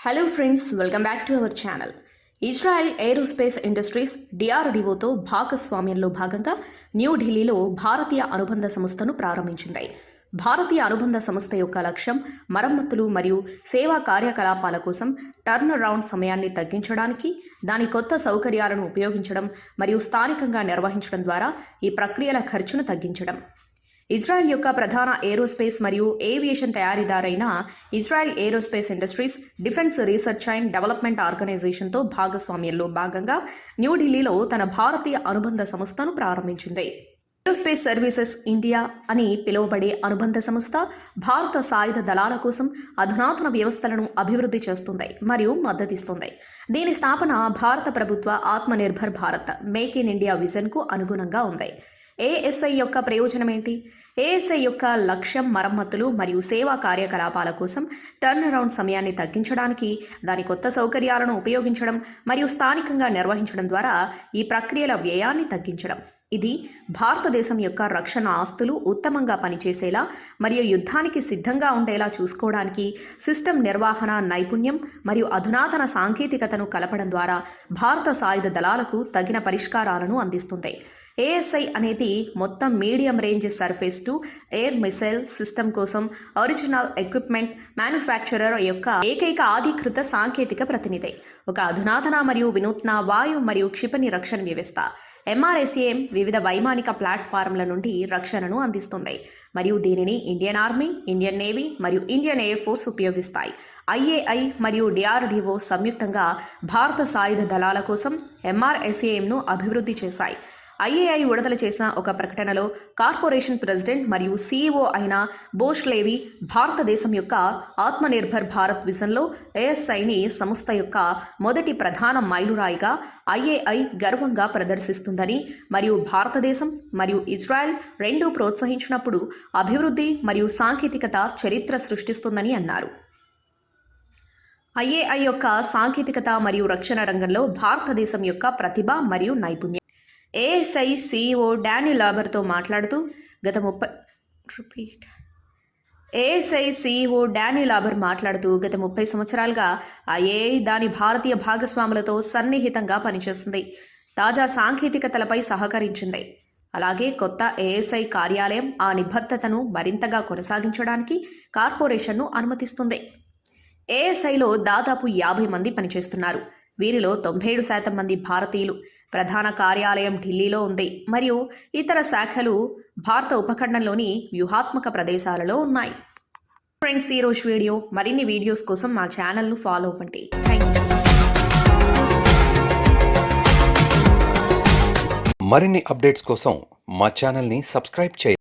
Hello friends, welcome back to our channel. Israel Aerospace Industries డిఆర్డీఓతో భాగస్వామ్యంలో భాగంగా న్యూఢిల్లీలో భారతీయ అనుబంధ సంస్థను ప్రారంభించింది. భారతీయ అనుబంధ సంస్థ యొక్క లక్ష్యం మరమ్మతులు మరియు సేవా కార్యకలాపాల కోసం టర్న్ అరౌండ్ సమయాన్ని తగ్గించడానికి, దాని కొత్త సౌకర్యాలను ఉపయోగించడం మరియు స్థానికంగా నిర్వహించడం ద్వారా ఈ ప్రక్రియల ఖర్చును తగ్గించడం. ఇజ్రాయెల్ యొక్క ప్రధాన ఏరోస్పేస్ మరియు ఏవియేషన్ తయారీదారైన Israel Aerospace Industries Defence Research and Development ఆర్గనైజేషన్తో భాగస్వామ్యంలో భాగంగా న్యూఢిల్లీలో తన భారతీయ అనుబంధ సంస్థను ప్రారంభించింది. ఏరోస్పేస్ సర్వీసెస్ ఇండియా అని పిలువబడే అనుబంధ సంస్థ భారత సాయుధ దళాల కోసం అధునాతన వ్యవస్థలను అభివృద్ధి చేస్తుంది మరియు మద్దతిస్తుంది. దీని స్థాపన భారత ప్రభుత్వ Atmanirbhar Bharat make in India విజన్కు అనుగుణంగా ఉంది. ఏఎస్ఐ యొక్క ప్రయోజనం ఏంటి? ఏఎస్ఐ యొక్క లక్ష్యం మరమ్మతులు మరియు సేవా కార్యకలాపాల కోసం టర్న్ అరౌండ్ సమయాన్ని తగ్గించడానికి, దాని కొత్త సౌకర్యాలను ఉపయోగించడం మరియు స్థానికంగా నిర్వహించడం ద్వారా ఈ ప్రక్రియల వ్యయాన్ని తగ్గించడం. ఇది భారతదేశం యొక్క రక్షణ ఆస్తులు ఉత్తమంగా పనిచేసేలా మరియు యుద్ధానికి సిద్ధంగా ఉండేలా చూసుకోవడానికి సిస్టమ్ నిర్వహణ నైపుణ్యం మరియు అధునాతన సాంకేతికతను కలపడం ద్వారా భారత సాయుధ దళాలకు తగిన పరిష్కారాలను అందిస్తుంది. ఏఎస్ఐ అనేది మొత్తం medium range surface to air missile system కోసం ఒరిజినల్ ఎక్విప్మెంట్ మ్యానుఫ్యాక్చరర్ యొక్క ఏకైక అధీకృత సాంకేతిక ప్రతినిధి. ఒక అధునాతన మరియు వినూత్న వాయు మరియు క్షిపణి రక్షణ వ్యవస్థ. ఎంఆర్ఎస్ఏఎం వివిధ వైమానిక ప్లాట్ఫారంల నుండి రక్షణను అందిస్తుంది మరియు దీనిని ఇండియన్ ఆర్మీ, ఇండియన్ నేవీ మరియు ఇండియన్ ఎయిర్ ఫోర్స్ ఉపయోగిస్తాయి. ఐఏఐ మరియు డిఆర్డీఓ సంయుక్తంగా భారత సాయుధ దళాల కోసం ఎంఆర్ఎస్ఏఎంను అభివృద్ధి చేశాయి. ఐఏఐ విడుదల చేసిన ఒక ప్రకటనలో కార్పొరేషన్ ప్రెసిడెంట్ మరియు సీఈఓ అయిన బోష్ లేవి భారతదేశం యొక్క ఆత్మనిర్భర్ భారత్ విజన్లో ఏఎస్ఐని సంస్థ యొక్క మొదటి ప్రధాన మైలురాయిగా ఐఏఐ గర్వంగా ప్రదర్శిస్తుందని మరియు భారతదేశం మరియు ఇజ్రాయెల్ రెండూ ప్రోత్సహించినప్పుడు అభివృద్ధి మరియు సాంకేతికత చరిత్ర సృష్టిస్తుందని అన్నారు. ఐఏఐ యొక్క సాంకేతికత మరియు రక్షణ రంగంలో భారతదేశం యొక్క ప్రతిభ మరియు నైపుణ్యం. ఏఎస్ఐ సీఈఓ డానీ లాబర్తో మాట్లాడుతూ గత 30 సంవత్సరాలుగా ఐఏఐ దాని భారతీయ భాగస్వాములతో సన్నిహితంగా పనిచేస్తుంది, తాజా సాంకేతికతలపై సహకరించింది. అలాగే కొత్త ఏఎస్ఐ కార్యాలయం ఆ నిబద్ధతను మరింతగా కొనసాగించడానికి కార్పొరేషన్ను అనుమతిస్తుంది. ఏఎస్ఐలో దాదాపు 50 మంది పనిచేస్తున్నారు. వీరిలో 97% మంది భారతీయులు. ప్రధాన కార్యాలయం ఢిల్లీలో ఉంది మరియు ఇతర శాఖలు భారత ఉపఖండంలోని వ్యూహాత్మక ప్రదేశాలలో ఉన్నాయి. ఫ్రెండ్స్, ఈరోజు వీడియో. మరిన్ని వీడియోస్ కోసం మా ఛానల్ను ఫాలో అవ్వండి. మరిన్ని అప్డేట్స్ కోసం మా ఛానల్ని సబ్స్క్రైబ్ చేయండి.